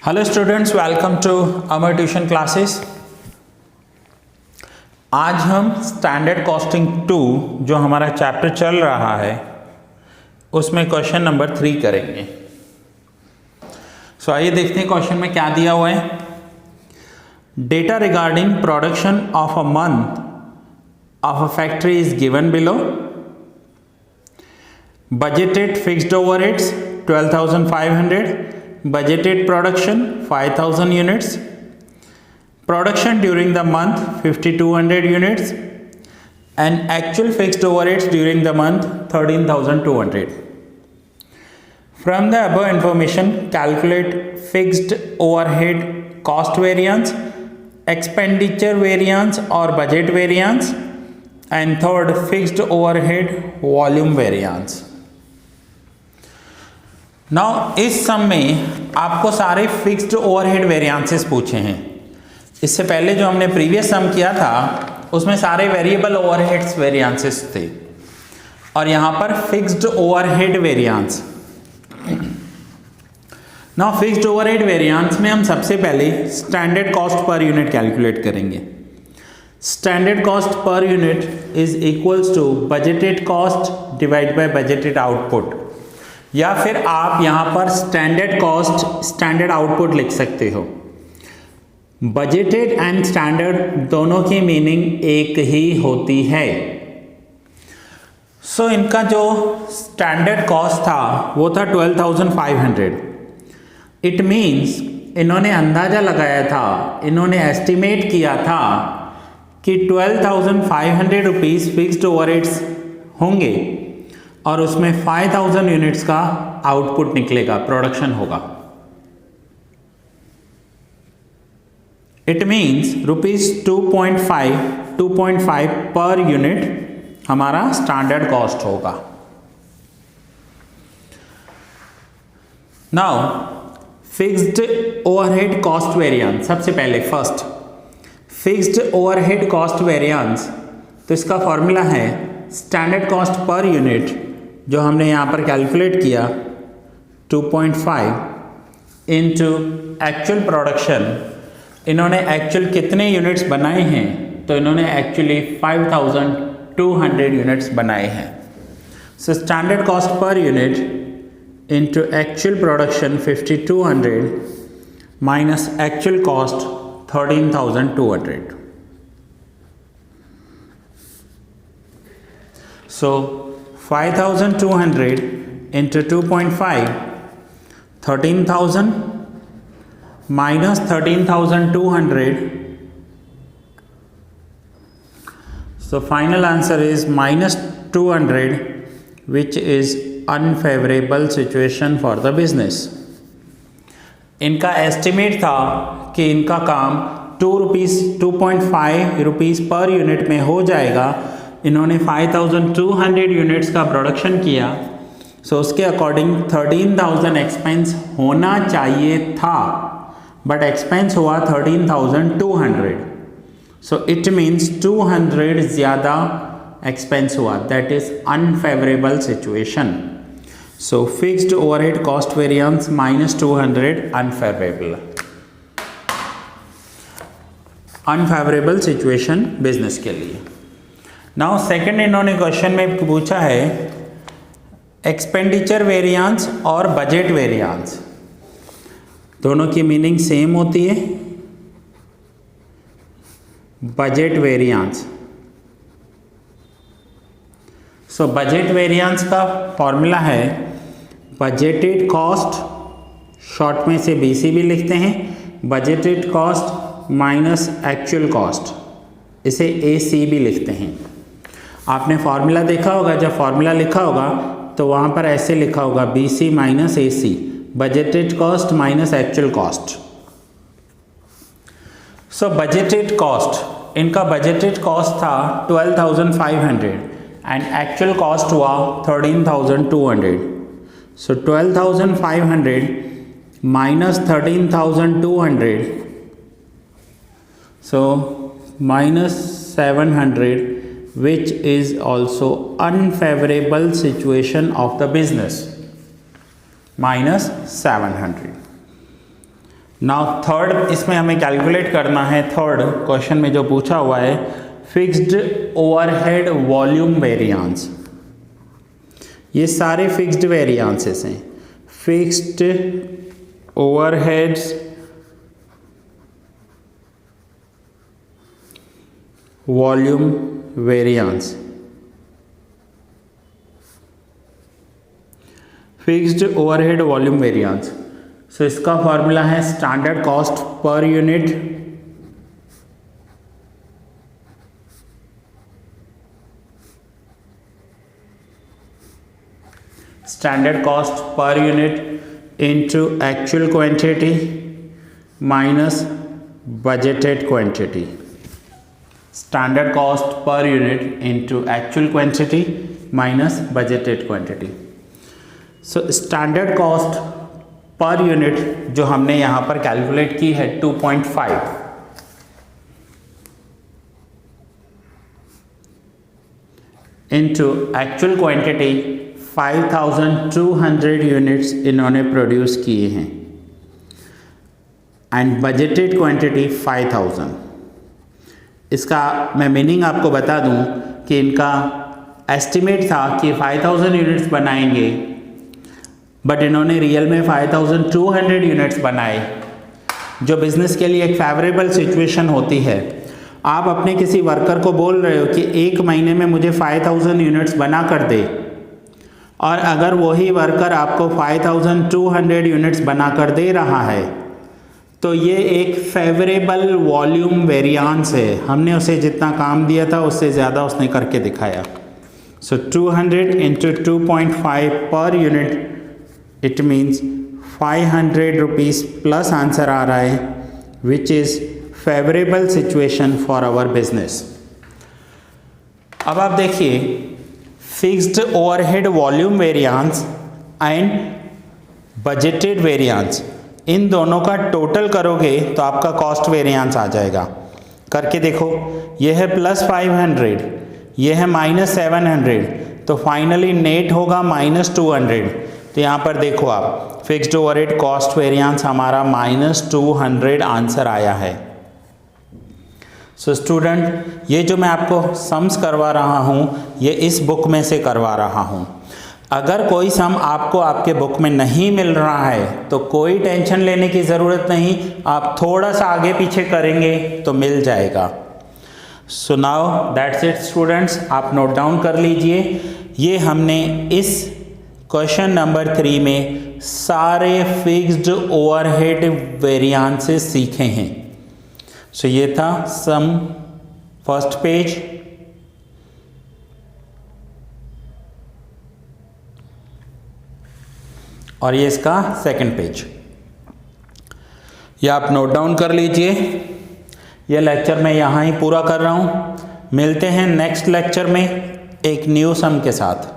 Hello students, welcome to Amar tuition classes. आज हम standard costing 2 जो हमारा चैप्टर चल रहा है उसमें क्वेश्चन नंबर 3 करेंगे। आइए देखते हैं क्वेश्चन में क्या दिया हुआ है। Data regarding production of a month of a factory is given below. Budgeted fixed overheads 12,500, budgeted production 5,000 units, production during the month 5,200 units, and actual fixed overheads during the month 13,200. From the above information, calculate fixed overhead cost variance, expenditure variance or budget variance, and third, fixed overhead volume variance. Now इस सम में आपको सारे fixed overhead variances पूछे हैं। इससे पहले जो हमने प्रीवियस सम किया था उसमें सारे वेरिएबल ओवरहेड्स वेरिएंसेस थे और यहां पर fixed overhead variance. Now fixed overhead variance में हम सबसे पहले standard cost per unit calculate करेंगे। Standard cost per unit is equals to budgeted cost divide by budgeted output, या फिर आप यहां पर स्टैंडर्ड कॉस्ट स्टैंडर्ड आउटपुट लिख सकते हो। बजटेड एंड स्टैंडर्ड दोनों की मीनिंग एक ही होती है। इनका जो स्टैंडर्ड कॉस्ट था वो था 12,500। इट मीन्स इन्होंने अंदाजा लगाया था, इन्होंने एस्टिमेट किया था कि 12,500 रुपीज फिक्स्ड ओवरहेड्स होंगे और उसमें 5,000 यूनिट्स का आउटपुट निकलेगा, प्रोडक्शन होगा। इट मीन्स रुपीज 2.5 पर यूनिट हमारा स्टैंडर्ड कॉस्ट होगा। Now fixed overhead cost variance, सबसे पहले first fixed overhead cost variance, तो इसका फॉर्मूला है स्टैंडर्ड कॉस्ट पर यूनिट जो हमने यहाँ पर कैलकुलेट किया 2.5 इंटू एक्चुअल प्रोडक्शन। इन्होंने एक्चुअल कितने यूनिट्स बनाए हैं, तो इन्होंने एक्चुअली 5,200 यूनिट्स बनाए हैं। Standard cost per unit into actual production 5,200 minus actual cost 13,200। So 5,200 into 2.5, 13,000 minus 13,200. So final answer is minus 200, which is unfavorable situation for the business. इनका estimate था कि इनका काम 2.5 रुपीज़ पर यूनिट में हो जाएगा। इन्होंने 5,200 यूनिट्स का प्रोडक्शन किया, उसके अकॉर्डिंग 13,000 एक्सपेंस होना चाहिए था, बट एक्सपेंस हुआ 13,200। इट मीन्स 200 ज़्यादा एक्सपेंस हुआ, that is unfavourable situation. Fixed overhead cost variance -200 unfavourable situation business के लिए। नाउ सेकंड इन्होंने क्वेश्चन में पूछा है एक्सपेंडिचर वेरिएंस और बजट वेरिएंस, दोनों की मीनिंग सेम होती है। बजट वेरिएंस, बजट वेरिएंस का फॉर्मूला है बजटेड कॉस्ट, शॉर्ट में से BC भी लिखते हैं, budgeted cost minus actual cost, इसे AC भी लिखते हैं। आपने फॉर्मूला देखा होगा, जब फॉर्मूला लिखा होगा तो वहाँ पर ऐसे लिखा होगा BC minus AC, budgeted cost minus actual cost. Budgeted cost, इनका बजटेड कॉस्ट था 12,500 एंड एक्चुअल कॉस्ट हुआ 13,200। 12,500 minus 13,200, minus 700, which is also unfavorable situation of the business, minus 700. Now third इसमें हमें कैलकुलेट करना है, थर्ड क्वेश्चन में जो पूछा हुआ है, फिक्स्ड ओवरहेड वॉल्यूम वेरिएंस। ये सारे फिक्स्ड वेरिएंसेस हैं, fixed overheads volume variance, fixed overhead volume variance. So इसका फॉर्मूला है standard cost per unit standard cost per unit into actual quantity minus budgeted quantity. Standard cost per unit into actual quantity minus budgeted quantity. So standard cost per unit जो हमने यहाँ पर calculate की है 2.5 into actual quantity 5200 units इन्होंने produce किए हैं and budgeted quantity 5000। इसका मैं मीनिंग आपको बता दूं कि इनका एस्टिमेट था कि 5000 यूनिट्स बनाएंगे, बट इन्होंने रियल में 5200 यूनिट्स बनाए, जो बिज़नेस के लिए एक फेवरेबल सिचुएशन होती है। आप अपने किसी वर्कर को बोल रहे हो कि एक महीने में मुझे 5000 यूनिट्स बना कर दे, और अगर वही वर्कर आपको 5200 यूनिट्स बना कर दे रहा है तो ये एक फेवरेबल वॉल्यूम वेरिएंस है। हमने उसे जितना काम दिया था उससे ज़्यादा उसने करके दिखाया। सो 200 इंटू 2.5 पर unit, it means 500 rupees plus answer आ रहा है, which is favourable situation for our business. अब आप देखिए, fixed overhead volume variance and budgeted variance, इन दोनों का टोटल करोगे तो आपका कॉस्ट वेरिएंस आ जाएगा। करके देखो, ये है +500, ये है -700, तो फाइनली नेट होगा -200। तो यहाँ पर देखो आप, फिक्स्ड ओवरहेड कॉस्ट वेरिएंस हमारा -200 आंसर आया है। सो स्टूडेंट, ये जो मैं आपको सम्स करवा रहा हूँ ये इस बुक में से करवा रहा हूँ। अगर कोई सम आपको आपके बुक में नहीं मिल रहा है तो कोई टेंशन लेने की ज़रूरत नहीं, आप थोड़ा सा आगे पीछे करेंगे तो मिल जाएगा। So now that's it students, आप नोट डाउन कर लीजिए। ये हमने इस क्वेश्चन नंबर 3 में सारे फिक्स्ड ओवरहेड वेरिएंसेस सीखे हैं। सो ये था सम फर्स्ट पेज, और ये इसका सेकंड पेज। ये आप नोट डाउन कर लीजिए। ये लेक्चर मैं यहाँ ही पूरा कर रहा हूँ। मिलते हैं नेक्स्ट लेक्चर में एक न्यू सम के साथ।